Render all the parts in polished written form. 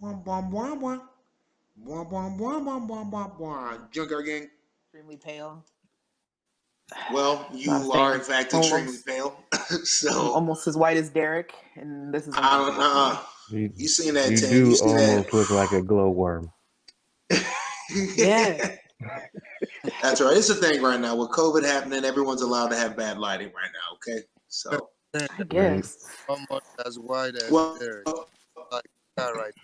Bwah, bwah, bwah, bwah. Bwah, bwah, bwah, bwah, bwah, bwah, bwah. JunqYard Gang. Extremely pale. Well, Not a you are fan. in fact extremely pale. So Almost as white as Derek, and this is I don't uncomfortable for me. You seen that, You Tan? You do see that? almost look like a glowworm. Yeah. That's right. It's a thing right now with COVID happening. Everyone's allowed to have bad lighting right now. Okay, so I guess. Almost as white as well, Derek. Like that right.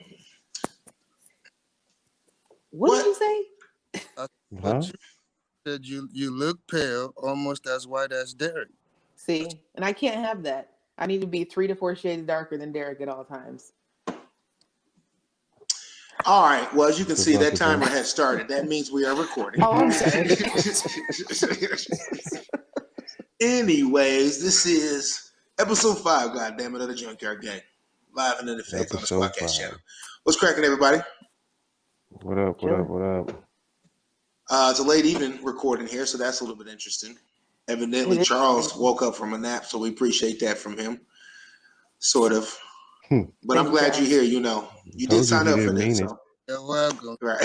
What did you say? Huh? You said you look pale, almost as white as Derek. See, and I can't have that. I need to be 3 to 4 shades darker than Derek at all times. All right. Well, as you can see, that timer has started. That means we are recording. Oh, I'm sorry. Anyways, this is episode 5, goddammit, of the JunqYard Gang. Live and in effect on the SquadKast channel. What's cracking, everybody? What up? What up? What up? It's a late evening recording here, so that's a little bit interesting. Evidently, Charles woke up from a nap, so we appreciate that from him. Sort of. But I'm glad you're here. You know, you did sign up for this. So. You're welcome. Right.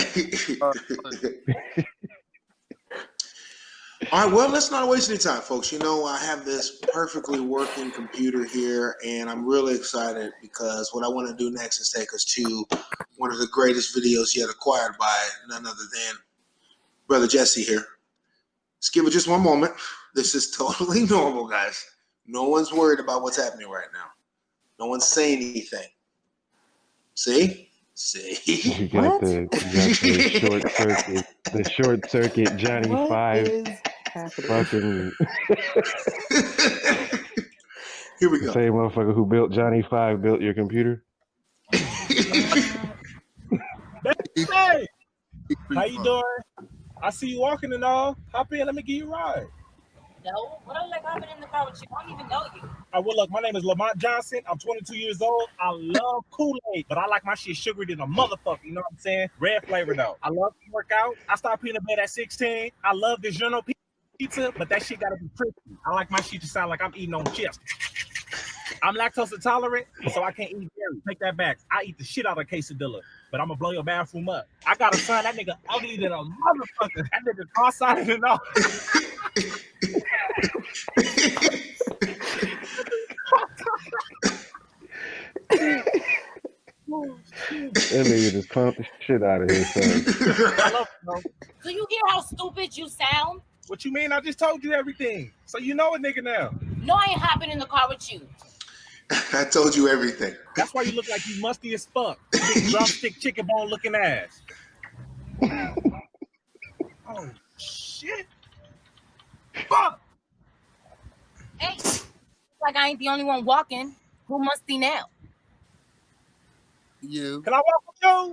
All right, well, let's not waste any time, folks. You know, I have this perfectly working computer here, and I'm really excited because what I want to do next is take us to one of the greatest videos yet acquired by none other than Brother Jesse here. Let's give it just one moment. This is totally normal, guys. No one's worried about what's happening right now. No one's saying anything. See? You got the short circuit Johnny What 5 is happening? fucking Here we the go. same motherfucker who built Johnny 5 built your computer. Hey, how you doing? I see you walking and all. Hop in, let me give you a ride. No, what I like hopping in the car with you? I don't even know you. Well, look, my name is Lamont Johnson. I'm 22 years old. I love Kool-Aid, but I like my shit sugary than a motherfucker. You know what I'm saying? Red flavor though. I love to work out. I stopped peanut butter at 16. I love DiGiorno pizza, but that shit gotta be crispy. I like my shit to sound like I'm eating on chips. I'm lactose intolerant, so I can't eat dairy. Take that back. I eat the shit out of quesadilla, but I'm gonna blow your bathroom up. I got a son, that nigga ugly than a motherfucker. That nigga cross-eyed and all. That nigga just pumped the shit out of his son. I love you, Do you hear how stupid you sound? What you mean? I just told you everything. So you know a nigga now. No, I ain't hopping in the car with you. I told you everything. That's why you look like you musty as fuck. Big drumstick chicken bone looking ass. Oh shit. Fuck. Hey, like I ain't the only one walking. Who must be now? You. Can I walk with you?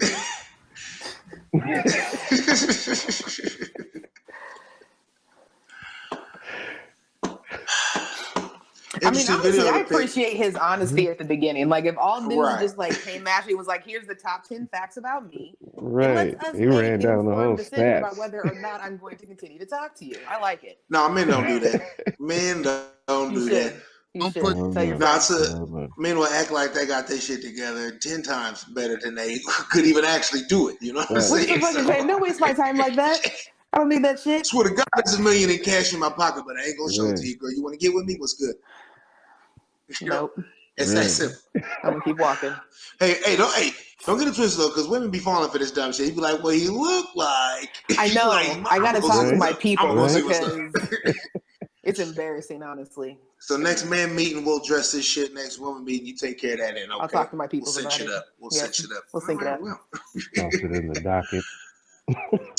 I mean, honestly, I appreciate his honesty at the beginning. Like, if all dudes just like came at me, was like, "Here's the top 10 facts about me." Right. He ran down the whole stats about whether or not I'm going to continue to talk to you. I like it. No, men don't do that. Men don't do that. Men will act like they got their shit together 10 times better than they could even actually do it. You know what I'm saying? Don't waste my time like that. I don't need that shit. Swear to God, there's $1 million in cash in my pocket, but I ain't gonna show it to you, girl. You want to get with me? What's good? Nope. It's that simple. I'm gonna keep walking. Hey, don't get it twisted though, because women be falling for this dumb shit. You be like, "Well, he look like." I know. Like, I gotta talk to my people because it's embarrassing, honestly. So next man meeting, we'll address this shit. Next woman meeting, you take care of that. And okay, I'll talk to my people. We'll cinch it up. We'll cinch it up. We'll sync it up. Toss it in the docket.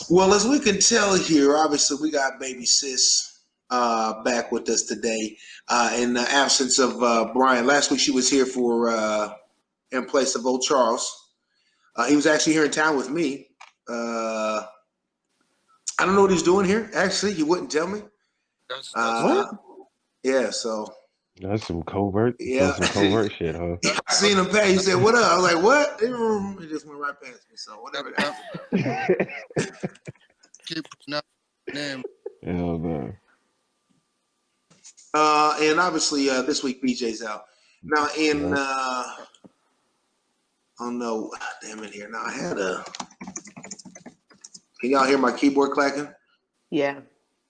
Well, as we can tell here, obviously we got baby sis back with us today in the absence of Brian. Last week she was here for in place of old Charles. He was actually here in town with me. I don't know what he's doing here. Actually, he wouldn't tell me. Yeah, so that's some covert. Yeah, some covert shit, huh? I seen him pay. He said, "What up?" I was like, "What?" He just went right past me. So whatever that. Keep name. Hell no. And obviously this week BJ's out. Now in Oh no, damn it here. Now I had a. Can y'all hear my keyboard clacking? Yeah.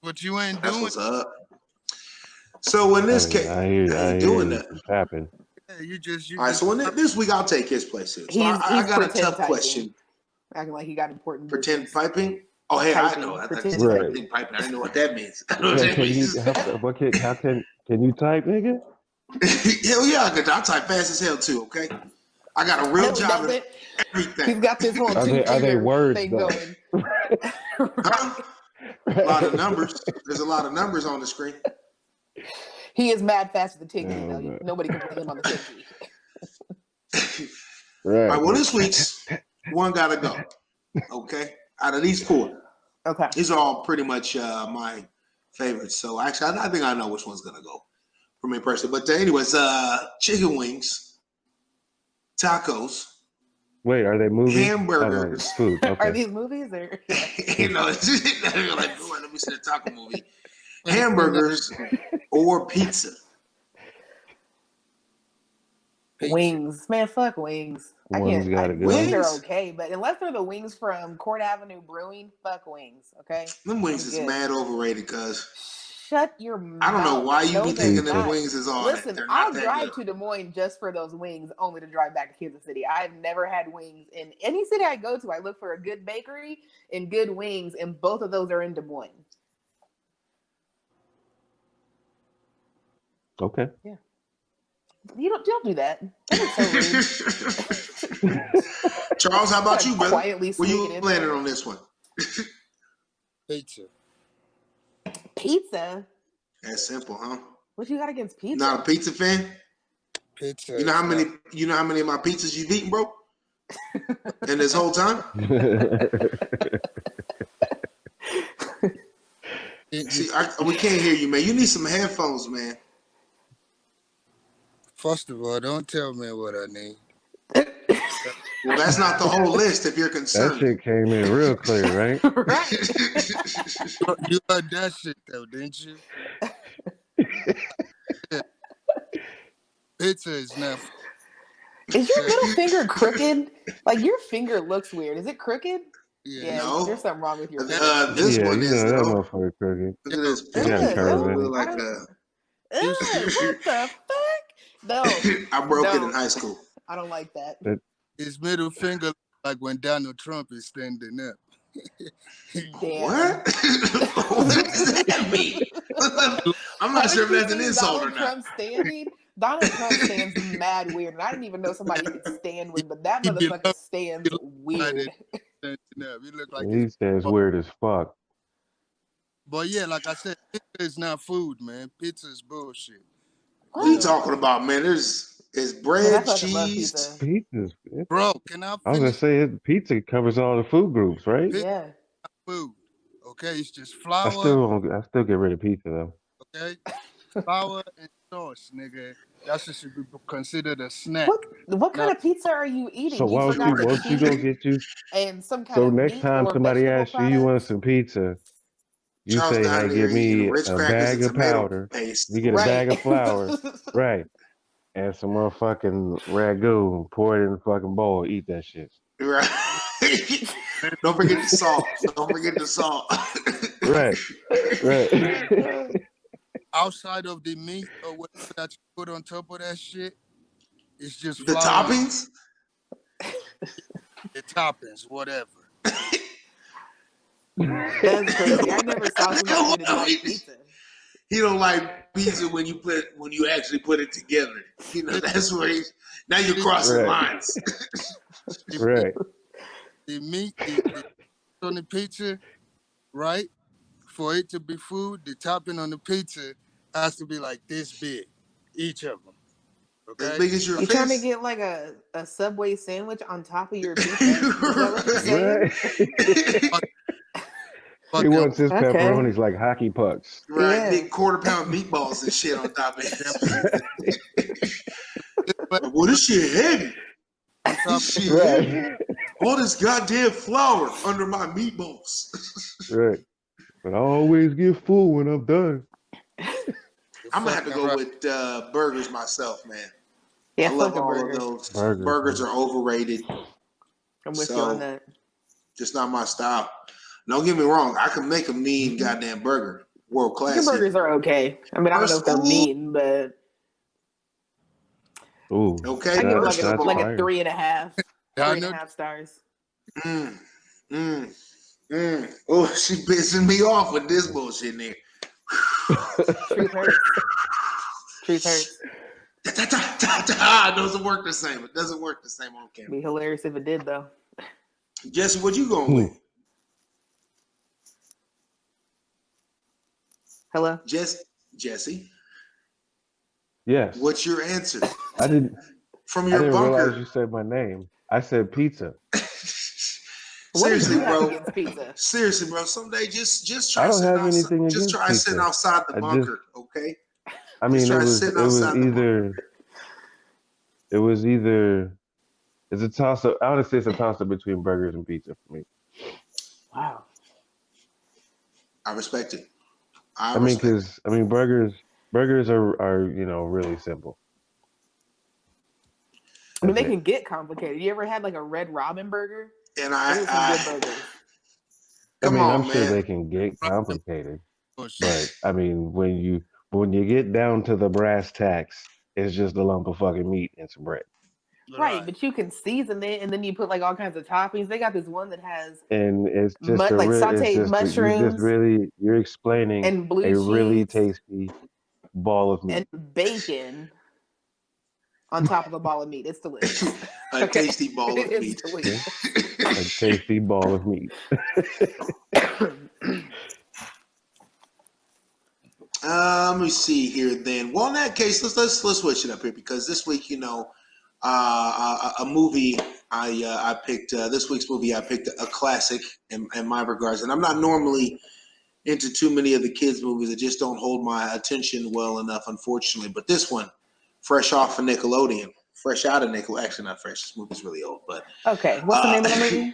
What you ain't That's doing? what's up. So in this case, I hear doing you that. tapping. Yeah, you just. All right, so in this week I'll take his place here. So I got a tough question. Acting like he got important. Pretend business. piping. Oh, hey, Typing, I know. I thought pretend you said typing. pretend piping. I didn't know what that means. I know Yeah, what that can you? means. Can you type, nigga? Hell yeah, I type fast as hell too. Okay, I got a real job and everything. He's got this whole Are they words thing though? going. Huh? A lot of numbers. There's a lot of numbers on the screen. He is mad fast with the TIG, though. man. Nobody can play him on the TIG. Right. All right, well, this week's one got to go. Okay, out of these 4. Okay. These are all pretty much my favorites. So actually, I think I know which one's gonna go for me personally. But anyways, chicken wings, tacos. Wait, are they movies? Hamburgers. Oh, no, food. Okay. Are these movies or? You know, it's like, oh, let me see the taco movie. Hamburgers or pizza. Wings, man, fuck wings. One's gotta go. Wings are okay, but unless they're the wings from Court Avenue Brewing, fuck wings. Okay. Them wings is mad overrated, cuz. Shut your mouth. I don't know why you be thinking them not. wings is all Listen, that. They're not I'll that drive good. to Des Moines just for those wings, only to drive back to Kansas City. I've never had wings in any city I go to. I look for a good bakery and good wings, and both of those are in Des Moines. Okay. Yeah. You don't do that. That is so rude. Charles, how about you, brother? Quietly Where you sneaking landing in. on this one? Pizza. Pizza? That's simple, huh? What you got against pizza? Not a pizza fan? Pizza. You know how many of my pizzas you've eaten, bro? In this whole time? See, we can't hear you, man. You need some headphones, man. First of all, don't tell me what I need. Well, that's not the whole list if you're That concerned. shit came in real clear, right? Right. You heard that shit though, didn't you? Yeah. Pizza is not. Is your middle finger crooked? Like your finger looks weird. Is it crooked? Yeah. No. There's something wrong with your finger. This Yeah, one you is know that though. motherfucker crooked. Look at this. You gotta curve it. Look like What the fuck? No. I broke it in high school. I don't like that. His middle finger like when Donald Trump is standing up. Damn. What? What does that mean? I'm not sure if that's an insult or Donald not. Trump standing? Donald Trump stands mad weird. And I didn't even know somebody could stand weird, but that motherfucker stands weird. He look like He stands weird as fuck. But yeah, like I said, pizza is not food, man. Pizza is bullshit. What are you talking about, man? There's bread, cheese. Pizza's. Bro, can I I was gonna finish? say pizza covers all the food groups, right? Yeah. Food. Okay, it's just I flour. still get rid of pizza though. Okay, flour and sauce, nigga. That should be considered a snack. What kind of pizza are you eating? So why don't you go get you? And some kind So of next meat time or somebody vegetable asks you want some pizza, you Charles say, down "Hey, there give me eating Ritz a crackers bag and of tomato powder." paste. You get a bag of flour, right? And some motherfucking ragu. Pour it in the fucking bowl. Eat that shit. Right. Don't forget the salt. Don't forget the salt. Right. Right. Outside of the meat or whatever that you put on top of that shit, it's just The flour. toppings? The toppings, whatever. That's crazy. I never saw somebody who didn't like pizza. He don't like pizza when you actually put it together. You know, that's where now you're crossing lines. Right. The meat the on the pizza, right? For it to be food, the topping on the pizza has to be like this big, each of them. Okay? As big as your You're fist. trying to get like a Subway sandwich on top of your pizza? Is that what you're saying? He wants his pepperonis like hockey pucks. Right, Yeah. big quarter-pound meatballs and shit on top of it. Well, this shit heavy. This shit heavy. All this goddamn flour under my meatballs. Right. But I always get full when I'm done. I'm gonna have to go with burgers myself, man. Yeah, I love fuck a all burger. of those. Burgers, Burgers man. are overrated. I'm with you So- on that. Just not my style. Don't get me wrong. I can make a mean goddamn burger. World class. Chicken burgers are okay. I mean, I don't know if they're Ooh. mean, but Ooh, Okay. I give them First of all, like a fire. 3.5, Y'all 3.5 stars. Oh, she pissing me off with this bullshit there. Truth hurts. Truth hurts. It doesn't work the same. It doesn't work the same on camera. Be hilarious if it did, though. Jesse, what you going with? Hello? Jesse, Yes. what's your answer? I didn't From I your didn't realize you bunker. said my name. I said pizza. What did Seriously, you have bro. against pizza? Seriously, bro. Someday just I try don't sitting have outside. anything Just against try pizza. sitting outside the I bunker, okay? I mean, try it was sitting outside the either it's a toss up. I would say it's a toss up between burgers and pizza for me. Wow. I respect it. I mean, because burgers are really simple. I mean, they That's it. can get complicated. You ever had like a Red Robin burger? And Those are some good burgers. come I mean, on, I'm sure man. they can get complicated, Oh, shit. but I mean, when you get down to the brass tacks, it's just a lump of fucking meat and some bread. Right, but you can season it, and then you put like all kinds of toppings. They got this one that has And it's just like it's sauteed just mushrooms you're explaining and blue a really cheese tasty ball of meat. and bacon on top of a ball of meat. It's delicious. A tasty ball of It's meat. delicious. A tasty ball of meat. Let me see here. Then, well, in that case, let's switch it up here because this week, a movie I picked this week's movie. I picked a classic in my regards, and I'm not normally into too many of the kids' movies that just don't hold my attention well enough, unfortunately. But this one, fresh off of Nickelodeon, fresh out of Nickelodeon. Actually, not fresh. This movie's really old, but Okay, what's the name of the movie?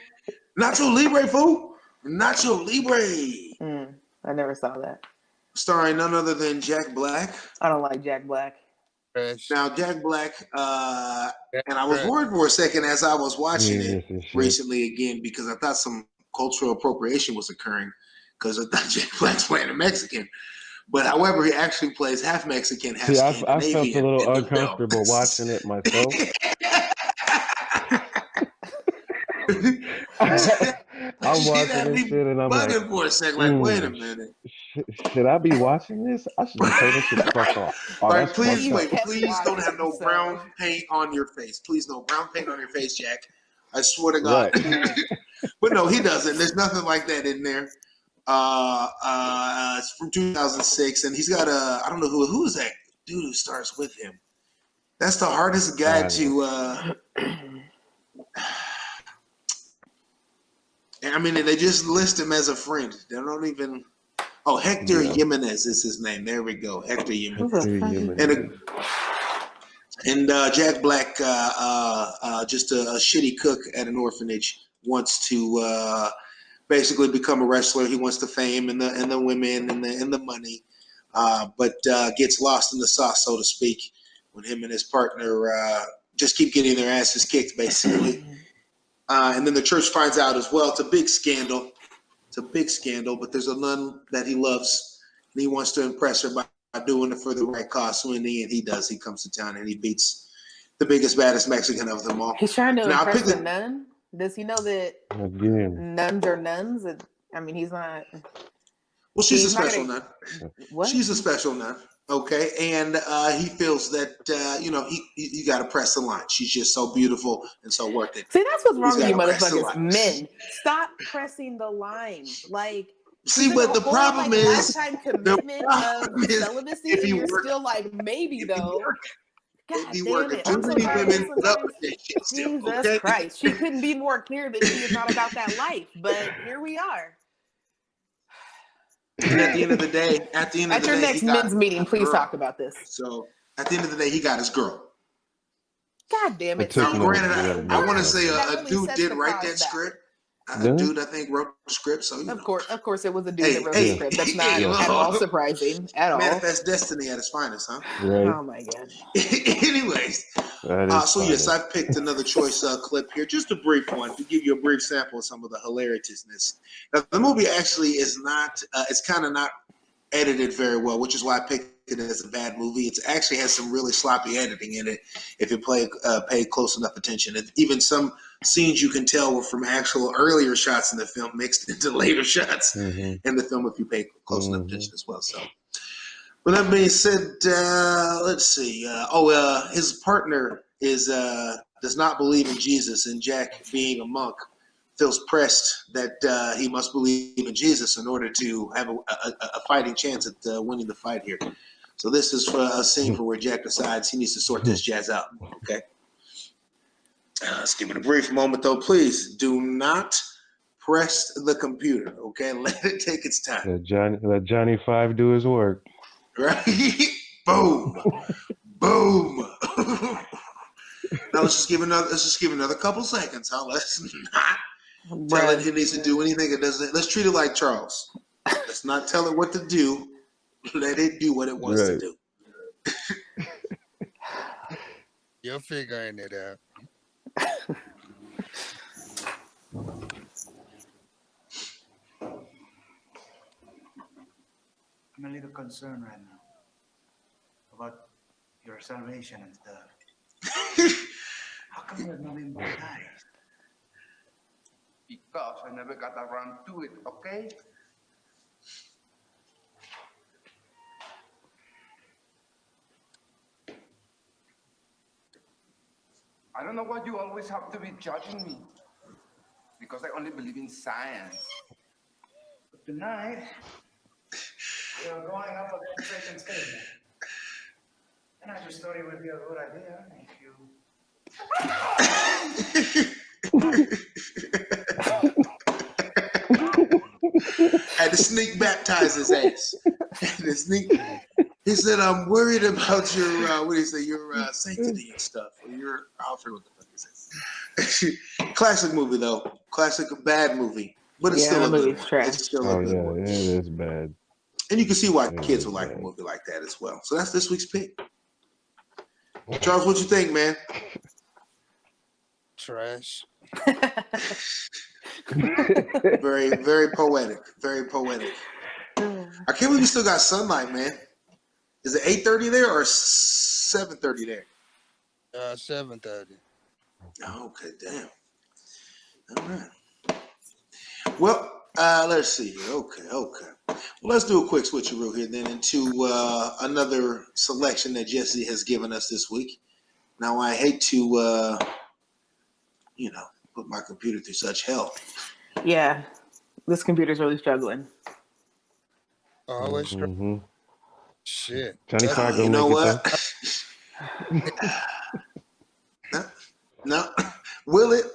Nacho Libre, fool. Nacho Libre, I never saw that. starring none other than Jack Black. I don't like Jack Black. Fresh. Now, Jack Black, and I was worried for a second as I was watching it recently again because I thought some cultural appropriation was occurring because I thought Jack Black's playing a Mexican. But however, he actually plays half Mexican, half See, I Scandinavian. felt a little in the uncomfortable film. watching it myself. I'm watching this shit and I'm like, bugging for a second. Like, wait a minute. Should I be watching this? I should just turn this shit the fuck off. Oh, All right, that's please, fucked up. please don't have no brown paint on your face. Please, no brown paint on your face, Jack. I swear to God. Right. But no, he doesn't. There's nothing like that in there. It's from 2006, and he's got I don't know who is that dude who starts with him. That's the hardest guy to. I mean, they just list him as a friend. They don't even. Oh, Hector Jimenez is his name. There we go, Hector Jimenez. And Jack Black, just a shitty cook at an orphanage, wants to basically become a wrestler. He wants the fame and the women and the money, but gets lost in the sauce, so to speak, when him and his partner just keep getting their asses kicked, basically. And then the church finds out as well. It's a big scandal. But there's a nun that he loves, and he wants to impress her by doing it for the right cause. So in the end, he does. He comes to town and he beats the biggest, baddest Mexican of them all. He's trying to impress the nun. Does he know that nuns are nuns? I mean, he's not. Well, she's a special nun. What? She's a special nun. Okay, and he feels that you got to press the line. She's just so beautiful and so worth it. See, that's what's wrong with you motherfuckers, men. Stop pressing the line. Like, see, but the problem is lifetime commitment of celibacy. And you're still like, maybe though. God damn it! Too many women love this shit still. Jesus Christ! She couldn't be more clear that she is not about that life. But here we are. And at the end of the day, at your next men's meeting, please talk about this. So at the end of the day, he got his girl. God damn it! Now, granted, I want to say a dude did write that script, A dude, I think, wrote the script. So Of course, it was a dude that wrote the script. That's not hey, at all surprising at all. Manifest destiny at its finest, huh? Right. Oh my god. Anyways, so yes, I've picked another choice clip here, just a brief one to give you a brief sample of some of the hilariousness. Now, the movie actually is not. It's kind of not edited very well, which is why I picked it as a bad movie. It actually has some really sloppy editing in it if you pay close enough attention. And even some scenes you can tell were from actual earlier shots in the film mixed into later shots in the film if you pay close enough attention as well. So, with that being said, let's see. His partner does not believe in Jesus, and Jack, being a monk, feels pressed that he must believe in Jesus in order to have a fighting chance at winning the fight here. So this is for a scene for where Jack decides he needs to sort this jazz out. Okay. Let's give it a brief moment, though. Please do not press the computer. Okay, let it take its time. Let Johnny 5 do his work. Right? Boom, boom. Now let's just give another couple seconds. Huh? Let's not tell it needs to do anything it doesn't. Let's treat it like Charles. Let's not tell it what to do. Let it do what it wants to do. You're figuring it out. I'm a little concerned right now about your salvation and stuff. How come you're not being baptized? Because I never got around to it, okay? I don't know why you always have to be judging me. Because I only believe in science. But tonight, you're going up against Satan's statement. And I just thought it would be a good idea if you... Had to sneak baptize his ass. He said, "I'm worried about your your sanctity and stuff. Or your I forget what the fuck he said." Classic movie though, classic bad movie, but it's still a good one. It's still a good one. It is bad. And you can see why kids would like a movie like that as well. So that's this week's pick. Charles, what you think, man? Trash. Very, very poetic. Very poetic. I can't believe we still got sunlight, man. Is it 8:30 there or 7:30 there? 7:30. Okay, damn. All right. Well, let's see here. Okay. Well, let's do a quick switcheroo here then into another selection that Jesse has given us this week. Now, I hate to, put my computer through such hell. Yeah, this computer's really struggling. Always shit. Johnny 5 you know what? though? No. Will it?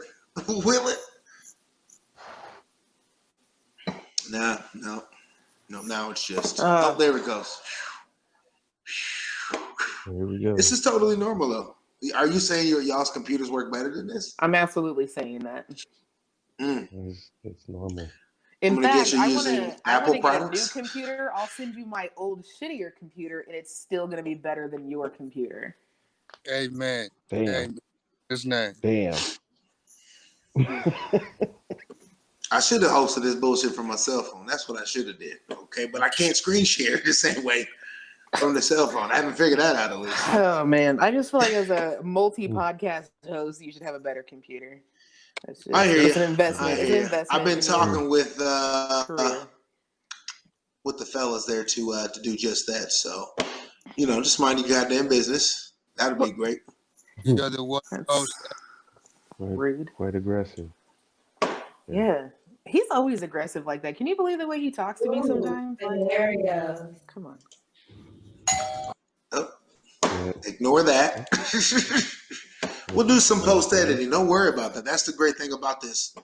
No. Now it's just. There it goes. Here we go. This is totally normal, though. Are you saying y'all's computers work better than this? I'm absolutely saying that. It's normal. In fact, I want to Apple get a new products? computer. I'll send you my old, shittier computer, and it's still going to be better than your computer. Amen. Damn. Amen. His name. Damn. I should have hosted this bullshit from my cell phone. That's what I should have did. Okay, but I can't screen share the same way from the cell phone. I haven't figured that out at least. Oh man, I just feel like as a multi-podcast host, you should have a better computer. I hear you. It's an investment. It's an investment. I've been talking with the fellas there to do just that. So, just mind your goddamn business. That'd be great. You're the one host. Rude. Quite aggressive. Yeah. He's always aggressive like that. Can you believe the way he talks to me sometimes? There he goes. Come on. Ignore that. We'll do some post editing. Don't worry about that. That's the great thing about this,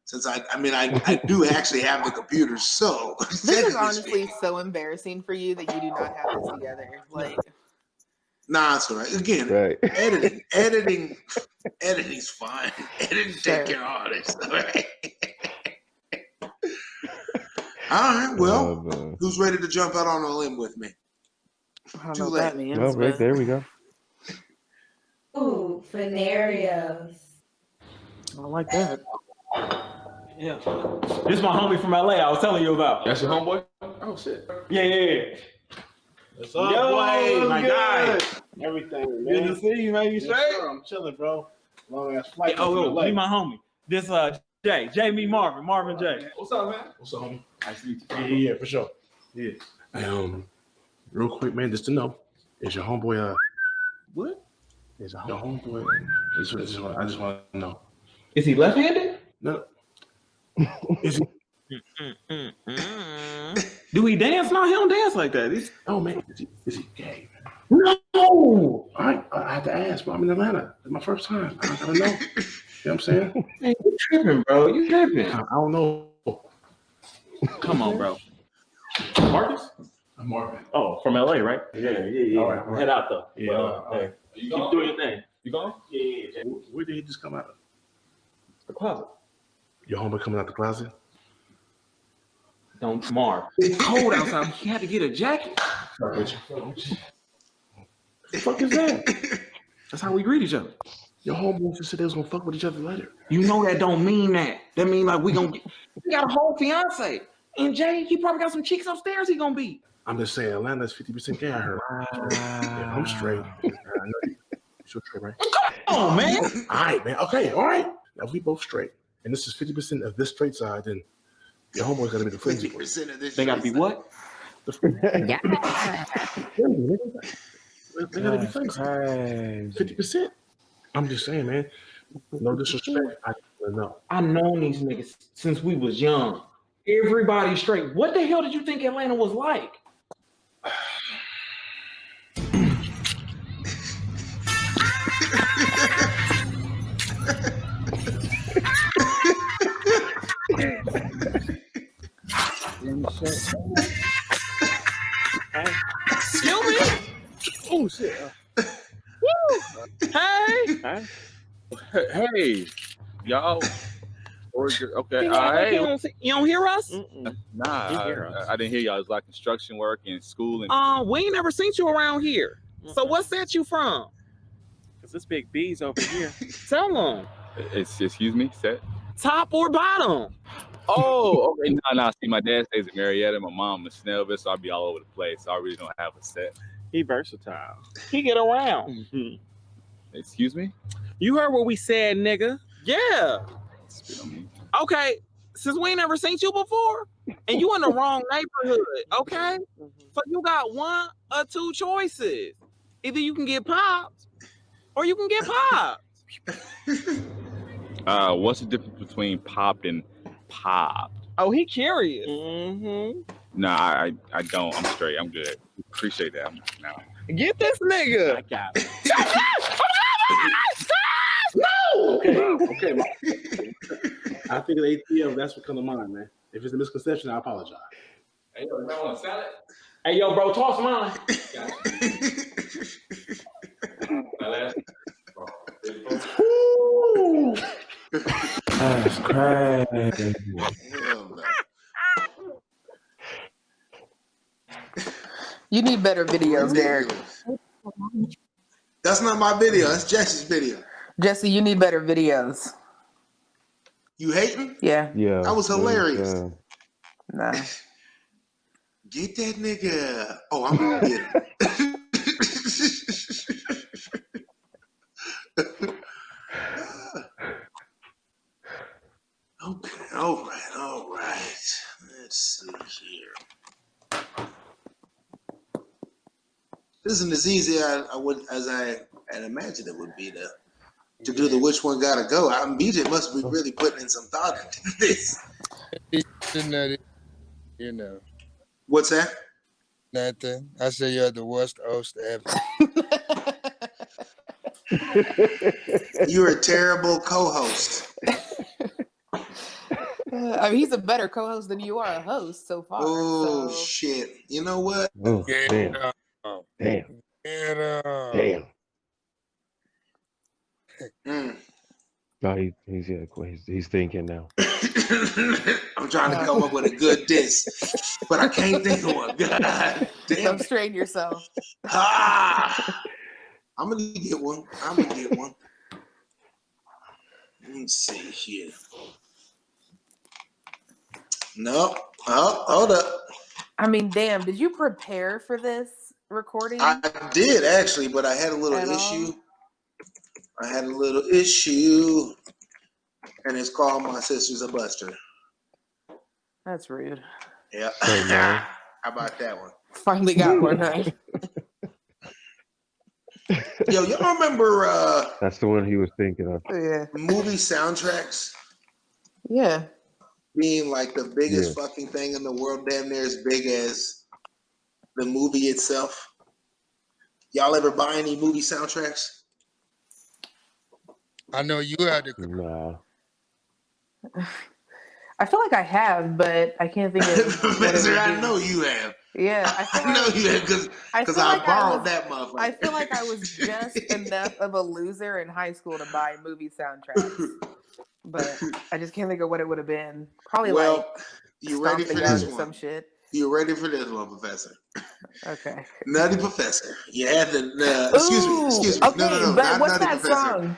Since I do actually have the computer, so this is honestly so embarrassing for you that you do not have this together. Like, Nah, it's all right. Again, Right. editing's fine. Editing take care of all this. All right. All right. Well, Oh, man. who's ready to jump out on a limb with me? I don't Too know what late. that means. Well, right but- there we go. Ooh, FUNarios. I like that. Yeah. This is my homie from LA I was telling you about. That's your homeboy? Oh shit. Yeah. What's up, boy? My guy. Everything, Good to see you, man. You Yes, straight? sir. I'm chilling, bro. Long ass flight. Be my homie. This Jay meet Marvin J. What's up, man? What's up, homie? Nice to meet you. Yeah, for sure. Yeah. Real quick, man, just to know, is your homeboy What? is your homeboy? I just want to know. Is he left-handed? No. Is he? Do he dance? No, he don't dance like that. Oh man, is he gay? No. I had to ask, bro. I'm in Atlanta. It's my first time. I gotta know. You know what I'm saying? Man, you tripping, bro. You tripping. I don't know. Come on, bro. Marcus? I'm Marvin. Oh, from LA, right? Yeah. All right. Head out though. Yeah. Well, All right. hey, keep doing your thing. You going? Yeah. Where did he just come out of? The closet. Your homeboy coming out the closet? Don't Marv. It's cold outside. He had to get a jacket. What The fuck is that? That's how we greet each other. Your homeboys just said they was gonna fuck with each other later. You know that don't mean that. That mean like we gonna get. We got a whole fiance. And Jay, he probably got some cheeks upstairs. He gonna be. I'm just saying, Atlanta's 50% gay. I heard. Yeah, I'm straight. I know you. You're straight, right? Oh man. All right, man. Okay, all right. Now we both straight, and this is 50% of this straight side. Then your homeboy's gotta be the flimsy one. 50% of this. They gotta be what? Yeah. They gotta be flimsy. 50%. I'm just saying, man. No disrespect. I don't know. I known these niggas since we was young. Everybody straight. What the hell did you think Atlanta was like? Excuse me? Oh shit. Hey. Hey, y'all. Okay, hey. You don't hear us? Nah, I didn't hear y'all. It's like construction work and school and. We ain't never seen you around here. So what set you from? Cause this big B's over here. Tell them. Excuse me, set. Top or bottom? Oh, okay. Nah. See, my dad stays in Marietta. My mom in Snellville, so I'll be all over the place. So I really don't have a set. He versatile. He get around. Excuse me? You heard what we said, nigga. Yeah. Spit on me. Okay. Since we ain't never seen you before, and you in the wrong neighborhood, okay? So you got one or two choices. Either you can get popped, or you can get popped. What's the difference between popped and popped? Oh, he curious. Nah, I don't. I'm straight. I'm good. Appreciate that. Get this nigga. I got it. No! Okay. I figured ATL, that's what comes to mind, man. If it's a misconception, I apologize. Hey, yo, y'all want a salad? Hey, yo, bro, toss mine. That's crazy. You need better videos, Derek. That's not my video. That's Jesse's video. Jesse, you need better videos. You hating? Yeah. Yeah. That was hilarious. Nah. Get that nigga. Oh, I'm gonna get him. Okay, all right. Let's see here. This isn't as easy as I had imagined it would be to do the which one gotta go. BJ must be really putting in some thought into this. You know. What's that? Nothing. I say you're the worst host ever. You're a terrible co-host. I mean, he's a better co-host than you are a host so far. Oh so. shit! You know what? Oh, damn. Damn. Damn. Mm. No, he's thinking now. I'm trying to come up with a good diss, but I can't think of one. God damn. Don't strain yourself. I'm gonna get one. Let's see here. No. Oh, hold up. I mean, damn, did you prepare for this recording? I did actually, but I had a little issue. And it's called My Sister's a Buster. That's rude. Yeah. So, no. How about that one? Finally got one, right? Yo, y'all remember That's the one he was thinking of. Yeah. movie soundtracks Yeah. being like the biggest fucking thing in the world, damn near as big as the movie itself? Y'all ever buy any movie soundtracks? I know you had to. Nah. I feel like I have, but I can't think of Professor, I know you have. Yeah, I know you have because I borrowed that motherfucker. I feel like I was just enough of a loser in high school to buy movie soundtracks, but I just can't think of what it would have been. Probably you ready for this one? Some shit. You ready for this one, Professor? Okay. Nutty Professor. You had the excuse me. Okay, No, but not what's Nutty that Professor. song?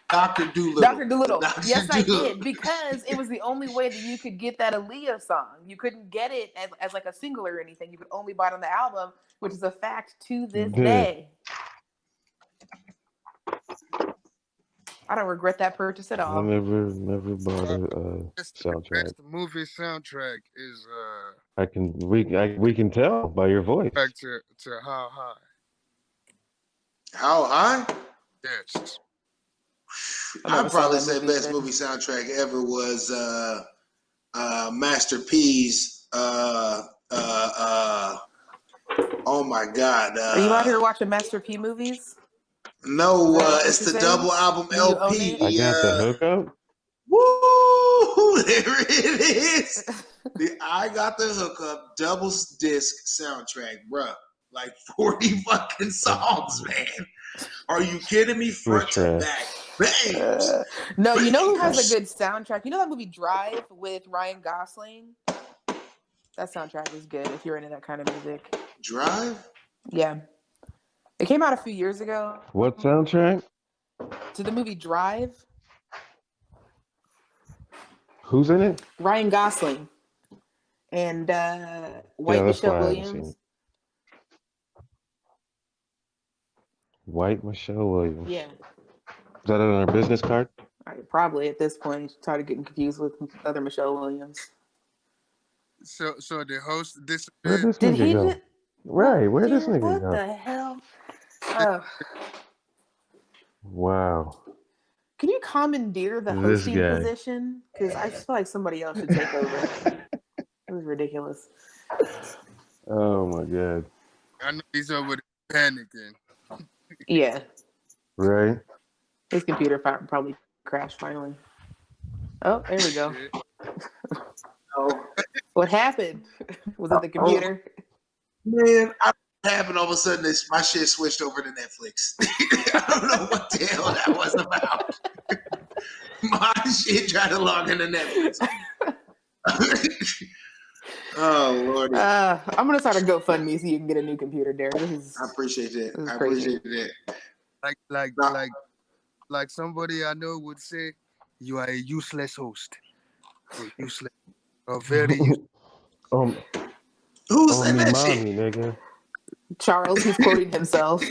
Dr. Doolittle. Dr. Doolittle. Yes, I Doolittle. did, because it was the only way that you could get that Aaliyah song. You couldn't get it as like a single or anything. You could only buy it on the album, which is a fact to this day. I don't regret that purchase at all. I never bought a soundtrack. The movie soundtrack is We can tell by your voice. back to How High. How high? Yes. I'd probably say best movie soundtrack ever was Master P's. Oh my God! Are you out here watching Master P movies? No, it's the double album LP. I got the hookup. Woo! There it is. The I Got the Hookup double disc soundtrack, bruh. Like 40 fucking songs, man. Are you kidding me? Front to back. Bang! No, you know who has a good soundtrack? You know that movie Drive with Ryan Gosling? That soundtrack is good if you're into that kind of music. Drive? Yeah. It came out a few years ago. What soundtrack? To the movie Drive. Who's in it? Ryan Gosling. And White Michelle Williams. White Michelle Williams. Yeah. Is that on our business card? Probably at this point. Started getting confused with other Michelle Williams. So the host Where'd disappeared. this nigga go? Right, where'd this nigga What go? the hell? Oh. Wow. Can you commandeer the This hosting guy. position? Because I just feel like somebody else should take over. It was ridiculous. Oh my God. I know he's over there panicking. Yeah. Right? His computer probably crashed finally. Oh, there we go. Oh, what happened? Was it the computer? Man, what happened all of a sudden? My shit switched over to Netflix. I don't know what the hell that was about. My shit tried to log into Netflix. Oh Lord! I'm gonna start a GoFundMe so you can get a new computer, Derek. I appreciate that. I crazy. appreciate that. Like somebody I know would say, you are a useless host. You're useless. A very useless. Who said me that mommy, shit? nigga. Charles, he's quoting himself.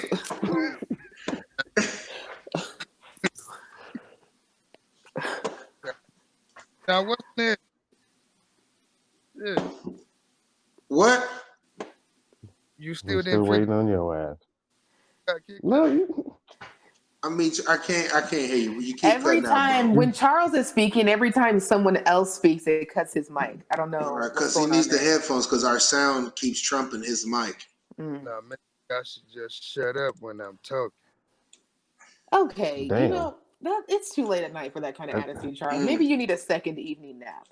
Now what's that? Yeah. What? You still I'm didn't waiting on your ass. No, you. I mean, I can't hear you. You keep Every cutting out, time bro. when Charles is speaking, every time someone else speaks, it cuts his mic. I don't know. Right, because he needs the headphones because our sound keeps trumping his mic. Mm. No, man, I should just shut up when I'm talking. Okay, Damn. you know it's too late at night for that kind of attitude, Charles. Maybe you need a second evening nap.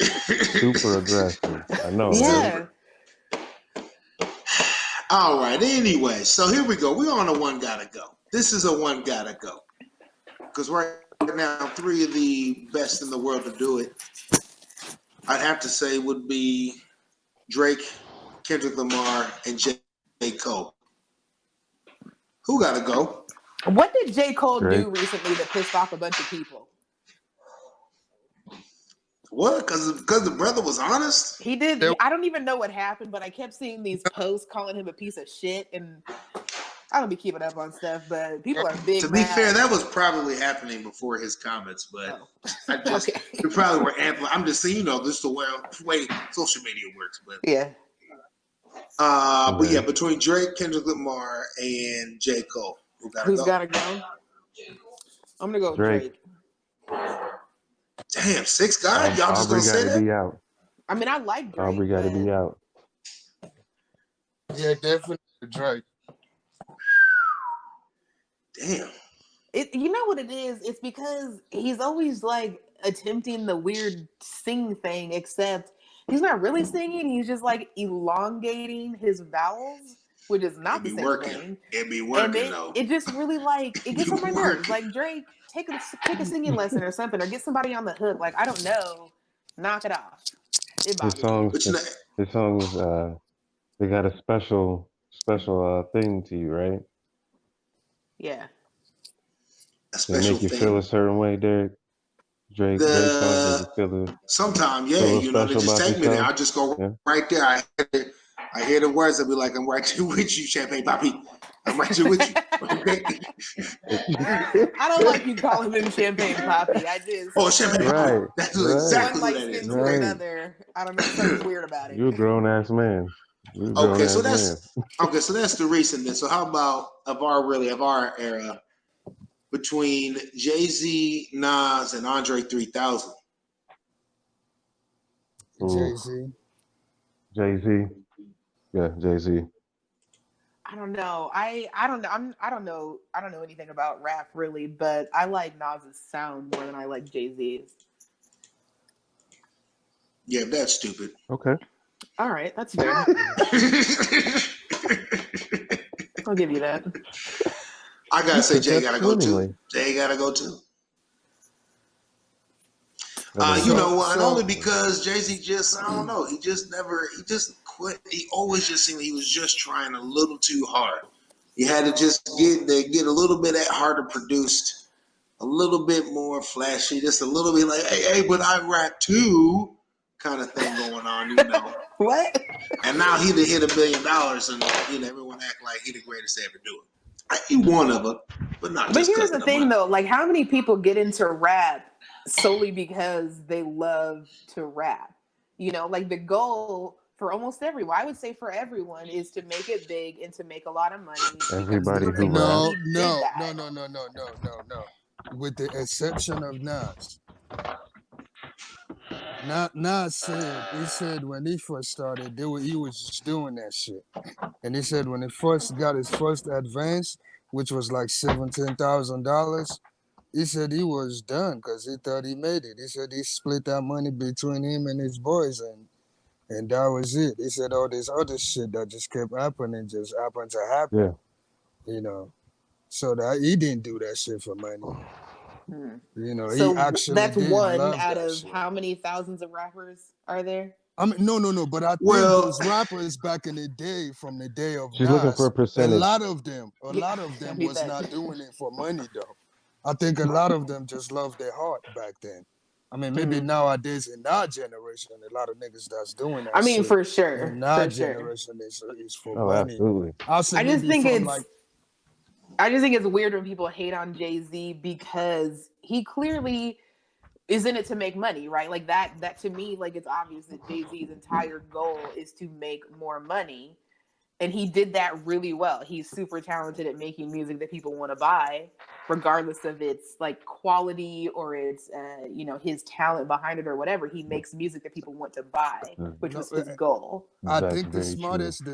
Super aggressive. I know. Yeah. All right. Anyway, so here we go. We're on a one gotta go. This is a one gotta go. Because right now, 3 of the best in the world to do it, I'd have to say would be Drake, Kendrick Lamar, and J. Cole. Who gotta go? What did J. Cole Drake. do recently that pissed off a bunch of people? What? Because the brother was honest? He did. I don't even know what happened, but I kept seeing these posts calling him a piece of shit, and I don't be keeping up on stuff, but people are big. To be fair, that was probably happening before his comments, but I just Okay. we probably were amplifying. I'm just saying, this is the way social media works. But yeah. But yeah, between Drake, Kendrick Lamar, and J. Cole, Who's gotta go? I'm gonna go with Drake. Damn, 6 guys? Y'all just gonna say that? Be out. I mean, I like Drake. Aubrey got to be out. Yeah, definitely Drake. Damn. You know what it is? It's because he's always like attempting the weird sing thing, except he's not really singing. He's just like elongating his vowels, which is not the same thing. It'd be working, and though. It just really it gets on my nerves. Like, Drake, take a singing lesson or something, or get somebody on the hook. Like, I don't know. Knock it off. It His bothers me. songs, they got a special thing to you, right? Yeah. A They make you feel a certain way, Derek. Drake songs make you feel it. Sometimes, yeah, they just take me there. I just go right there. I hear the words. I'll be like, I'm right there with you, Champagne Poppy. I'm right there with you. I don't like you calling him Champagne Poppy. I just Champagne Poppy. That's exactly what that is. Another. I don't know. Something's weird about it. You're a grown ass man. Okay, so that's the recentness. So how about of our era between Jay-Z, Nas, and Andre 3000? Jay-Z. Jay-Z. Yeah, Jay-Z. I don't know. I don't know. I don't know anything about rap really, but I like Nas's sound more than I like Jay-Z's. Yeah, that's stupid. Okay. All right, that's fair. I'll give you that. I gotta say, Jay gotta go too. Jay gotta go too. You know what? Only because Jay-Z just, I don't know. He just quit. He always just seemed he was just trying a little too hard. He had to just get a little bit harder produced, a little bit more flashy, just a little bit like, hey, but I rap too, kind of thing going on, What? And now he done hit $1 billion, and everyone act like he the greatest to ever do it. He one of them, but not. But here's the thing, though. Like, how many people get into rap solely because they love to rap? Like the goal for almost everyone, I would say for everyone, is to make it big and to make a lot of money. Everybody who no. raps. With the exception of Nas. Nas said when he first started, he was just doing that shit. And he said when he first got his first advance, which was like $17,000, he said he was done because he thought he made it. He said he split that money between him and his boys, and that was it. He said all this other shit that just kept happening just happened to happen. Yeah. So that he didn't do that shit for money. So he actually that's did one love out that of shit. how many thousands of rappers are there? I mean, no, but I think those rappers back in the day, from the day of She's Nas, looking for a percentage. a lot of them was not doing it for money though. I think a lot of them just loved their heart back then. I mean, maybe nowadays in our generation, a lot of niggas that's doing that. I mean, shit for sure. in our generation is for money. Absolutely. I just think it's weird when people hate on Jay-Z because he clearly is in it to make money, right? Like that to me, like it's obvious that Jay-Z's entire goal is to make more money. And he did that really well. He's super talented at making music that people want to buy, regardless of its like quality or its, his talent behind it or whatever. He makes music that people want to buy, which was his goal. I think the smartest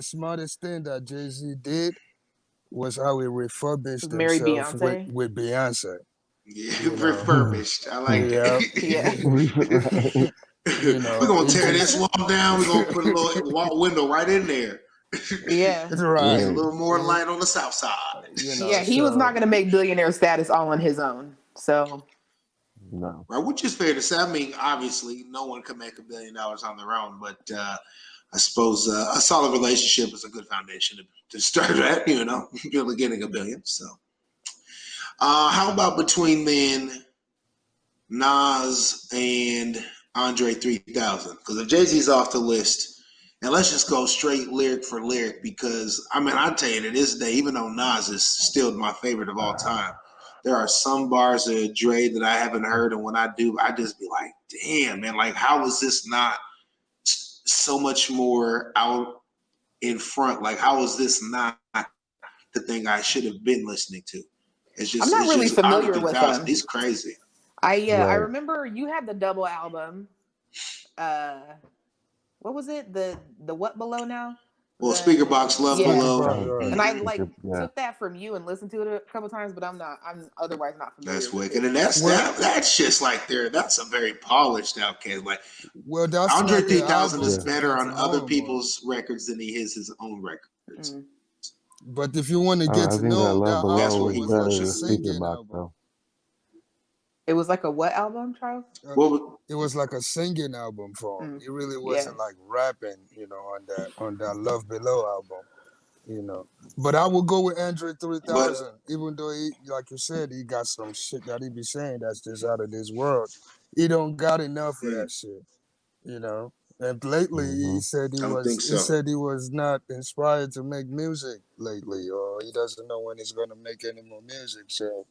thing that Jay-Z did was how he refurbished himself with Beyonce. Yeah, refurbished. I like it. Yeah. We're gonna tear this wall down. We're gonna put a little wall window right in there. Yeah. Right. He's a little more light on the south side. You know, Yeah, he was not going to make billionaire status all on his own. So, No. Right, which is fair to say. I mean, obviously, no one can make $1 billion on their own, but I suppose a solid relationship is a good foundation to start at. You know, really getting $1 billion. So, how about between then Nas and Andre 3000? Because if Jay-Z's off the list, and let's just go straight lyric for lyric, because I mean, I'll tell you to this day, even though Nas is still my favorite of all time, there are some bars of Dre that I haven't heard, and when I do, I just be like, damn, man, like, how is this not so much more out in front? Like, how is this not the thing I should have been listening to? It's just, I'm not really familiar with him. He's crazy. I remember you had the double album. What was it? The What Below Now? Well, Speaker Box, Love Below. And I took that from you and listened to it a couple times, but I'm otherwise not familiar. That's wicked, and that's just like that's a very polished Outkast. Like, that's Andre like 3000 is better on other people's records than he is his own records. But if you want to get to know that that's album, where he was like a pushes. singing album. It was like a what album, Charles? It was like a singing album for him. It really wasn't like rapping, you know, on that Love Below album, you know. But I would go with Andre 3000, even though he, like you said, he got some shit that he be saying that's just out of this world. He don't got enough of that shit, you know. And lately, he said he was not inspired to make music lately, or he doesn't know when he's gonna make any more music. So,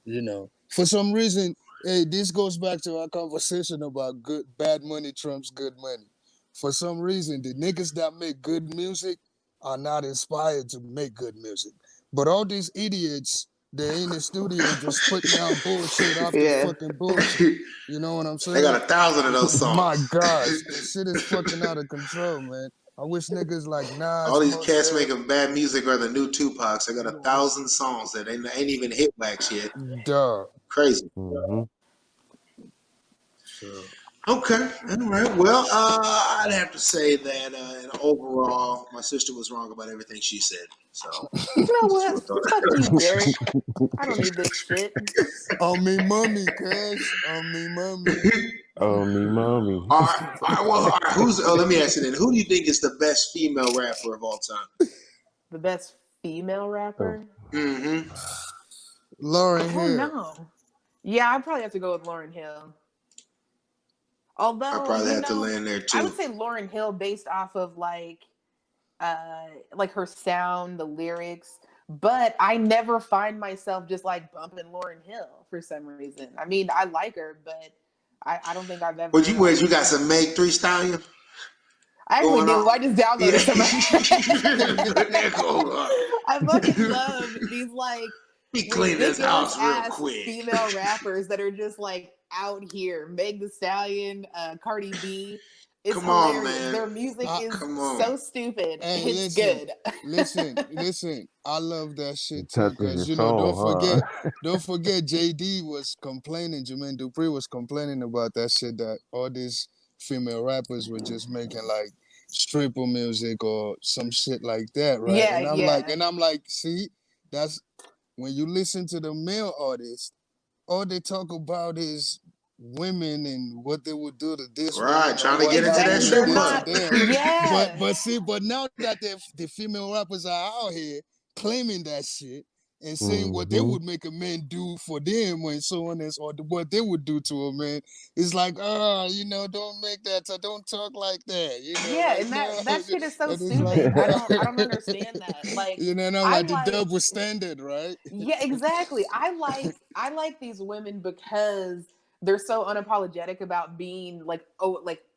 you know, for some reason, hey, this goes back to our conversation about bad money trumps good money. For some reason, the niggas that make good music are not inspired to make good music. But all these idiots, they're in the studio just putting out bullshit after fucking bullshit. You know what I'm saying? They got 1,000 of those songs. My gosh, this shit is fucking out of control, man. I wish niggas like Nas. All these cats making bad music are the new Tupacs. They got 1,000 songs that ain't even hit wax yet. Duh. Crazy. Okay, all right. Well, I'd have to say that overall, my sister was wrong about everything she said. So you know what? Fuck you, Derek. I don't need this shit. On me, mommy, cuz. On me, mommy. Oh, me, mommy. All right. Let me ask you then. Who do you think is the best female rapper of all time? The best female rapper? Mm-hmm. Lauryn Hill. Oh no. Yeah, I'd probably have to go with Lauryn Hill. Although I probably have to land there too. I would say Lauryn Hill based off of like her sound, the lyrics. But I never find myself just like bumping Lauryn Hill for some reason. I mean, I like her, but I don't think I've ever. But you got some Meg 3 Stallion? I actually do. I just downloaded some. I fucking love these like he cleaned his house real quick. Female rappers that are just like out here. Meg Thee Stallion, Cardi B. It's Come hilarious. on, man. Their music is so stupid. Hey, it's good. listen. I love that shit too, because don't forget, JD was complaining. Jermaine Dupri was complaining about that shit, that all these female rappers were just making like stripper music or some shit like that, right? Yeah, and I'm like, see, that's when you listen to the male artists, all they talk about is women and what they would do to this right, trying to get into that strip club. But now that the female rappers are out here claiming that shit and saying what they would make a man do for them and so on, or what they would do to a man, it's like, don't make that, so don't talk like that. You know, yeah, like, and that shit is so stupid. I don't understand that. Like, and I'm like the double standard, right? Yeah, exactly. I like these women because they're so unapologetic about being like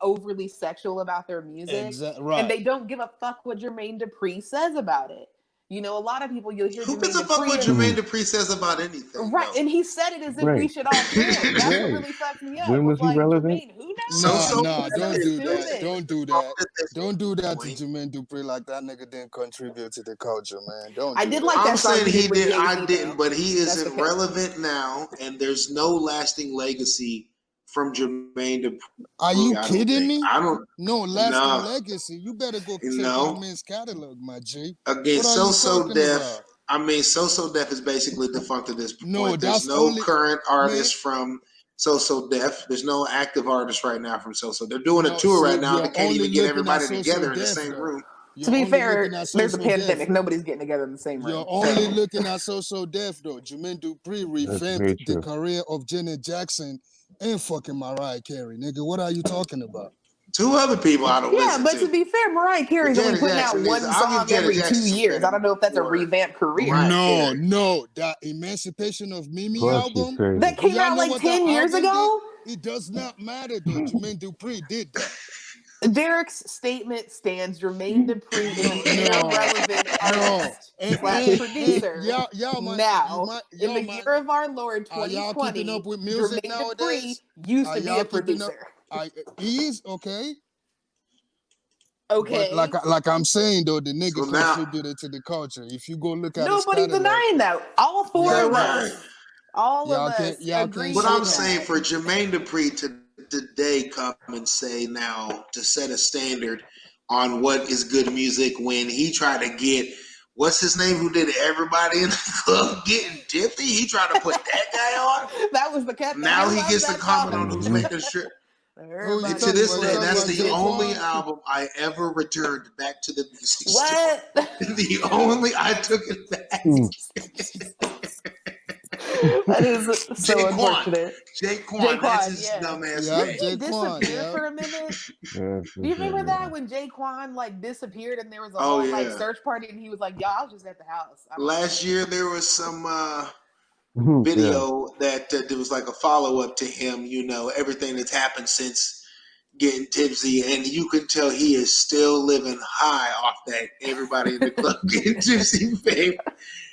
overly sexual about their music, right. And they don't give a fuck what Jermaine Dupri says about it. You know, a lot of people you'll hear. Who gives a fuck what Jermaine Dupri says about anything? Right, and he said it as if we should all care. That's what really fucked me up. When was he relevant? Jermaine, who knows? No, don't do that. Don't do that. Don't do that to Jermaine Dupri. Like, that nigga didn't contribute to the culture, man. I did like that. I'm saying he did. I didn't, but he isn't relevant now, and there's no lasting legacy from Jermaine Dupri. Are you I don't kidding think. me? I don't. No, lasting No. legacy. You better go check No. out Minks' catalog, my G. Again, What are you So talking Def. about? I mean, So Def is basically defunct at this No, point. There's that's no only current artist man. from So Def. There's no active artist right now from So. They're doing a No, tour right see, now. They you're can't only even get looking at everybody So together in the Def same though. room. To You're be only fair, looking at there's a So Def. pandemic. Nobody's getting together in the same You're room. only So. looking at So Def though. Jermaine Dupri That's very revamped the true. career of Janet Jackson and fucking Mariah Carey, nigga. What are you talking about? Two other people I don't Yeah, listen but to. to be fair, Mariah Carey's only Janet putting Jackson out is. one I'll give song Janet every Jackson 2 some years. I credit don't know if that's a for revamped career. Mariah No, Carey. no, that Emancipation of Mimi Plus, she's album. crazy. That Do came y'all out know like what 10 that years album ago. did? It does not matter though. Jermaine Dupri did that. Derek's statement stands. Jermaine Dupri is an No, irrelevant no. artist / producer. Y'all might, Now, in y'all the might. year of our Lord Are y'all keeping 2020, up with music Jermaine Dupri nowadays? used Are to be y'all a keeping up? producer. He is okay. Okay. But like I'm saying though, the nigga So now- contributed to the culture. If you go look at Nobody's his catalog, denying that. All four Yeah, of right. us, all Y'all of can't- us y'all agree can't But with I'm that. saying for Jermaine Dupri to today come and say now to set a standard on what is good music when he tried to get what's his name who did everybody in the club getting tipsy. He tried to put that guy on. That was the cat. Now I he love gets to that comment song. on who's making the trip. Who you And to talking this about? day, You that's talking the about only Jaquan? album I ever returned back to the music What? store. The only I took it back. That is so Jaquan. unfortunate. Jaquan, that's his yeah. dumbass Yeah, name. Didn't he Jaquan, disappear yeah. for a minute? Yeah, Do you remember that when Jaquan like disappeared and there was a Oh, whole like yeah. search party and he was like, "Y'all, I was just at the house." I don't Last know. year there was some Yeah. video that there was like a follow up to him. You know everything that's happened since getting tipsy, and you can tell he is still living high off that everybody in the club getting tipsy, babe.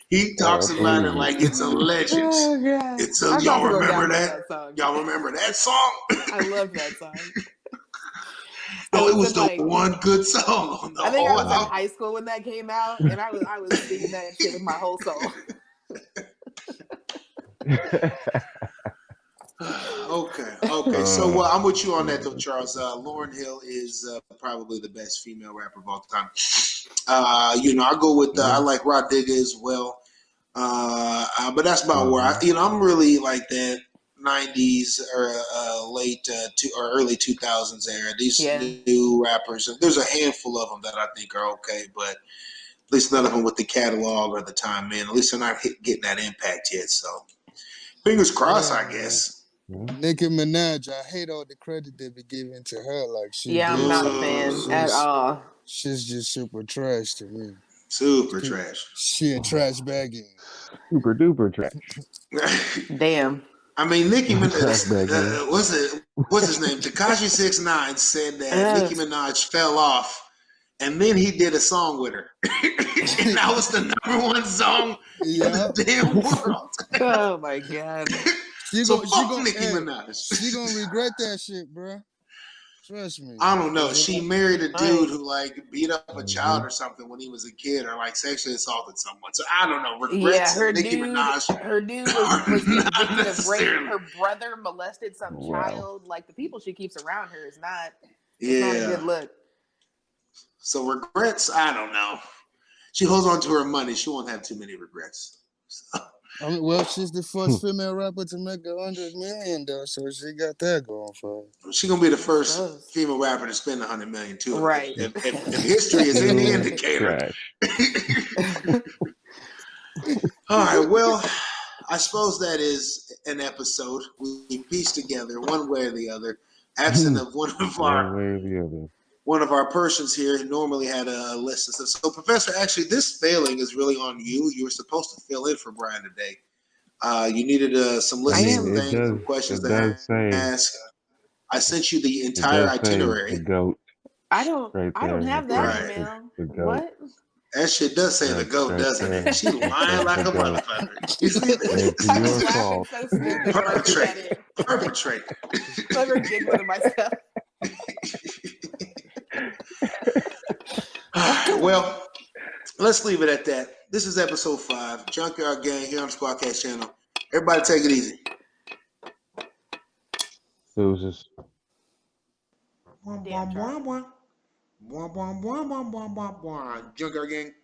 He talks about it like it's a legend. Oh god! It's I'm y'all about to go remember download that? song. Y'all remember that song? I love that song. No, it was in, the like, one good song on the I think I whole was in album. high school when that came out, and I was singing that shit with my whole soul. Okay. So I'm with you on that though, Charles. Lauryn Hill is probably the best female rapper of all time. I go with I like Rod Digger as well. But that's about where I'm really like that 90s or late or early 2000s era. These new rappers, there's a handful of them that I think are okay, but at least none of them with the catalog or the time, man. At least they're not getting that impact yet. So fingers crossed, I guess. Nicki Minaj, I hate all the credit they be giving to her. Like she I'm not a fan at all. She's just super trash to me. Super trash. She a trash bagging. Super duper trash. Damn. I mean, Nicki Trash Minaj. bagging. What's his name? Tekashi 6ix9ine said that Nicki Minaj fell off, and then he did a song with her, and that was the #1 song in the damn world. Oh my god. She gonna Nicki Minaj. She gonna regret that shit, bro. Trust me. I don't know. She married a dude who like beat up a child or something when he was a kid, or like sexually assaulted someone. So I don't know. Regrets her Nicki dude, Minaj. Her dude was convicted of rape. necessarily. Her brother molested some child. Like the people she keeps around her is not. It's Yeah. not a good look. So regrets, I don't know. She holds on to her money. She won't have too many regrets. So. I mean, well, she's the first female rapper to make $100 million, though, so she got that going for her. She's gonna be the first female rapper to spend $100 million too. Right. If history is any indicator. All right. Well, I suppose that is an episode. We pieced together one way or the other, absent of one of our persons here who normally had a list. So, Professor, actually, this failing is really on you. You were supposed to fill in for Brian today. You needed some lists, some things, some questions to ask. I sent you the entire itinerary. I don't have that email. What? That shit does say the GOAT, doesn't it? She lying like a motherfucker. You see this? Perpetrate. Clever giggling to myself. Well, let's leave it at that. This is episode 5, JunqYard Gang here on the SquadKast channel. Everybody take it easy. Deuces. Wah, Damn, wah, wah, wah. Wah, wah, wah, wah, wah, wah, wah. JunqYard Gang.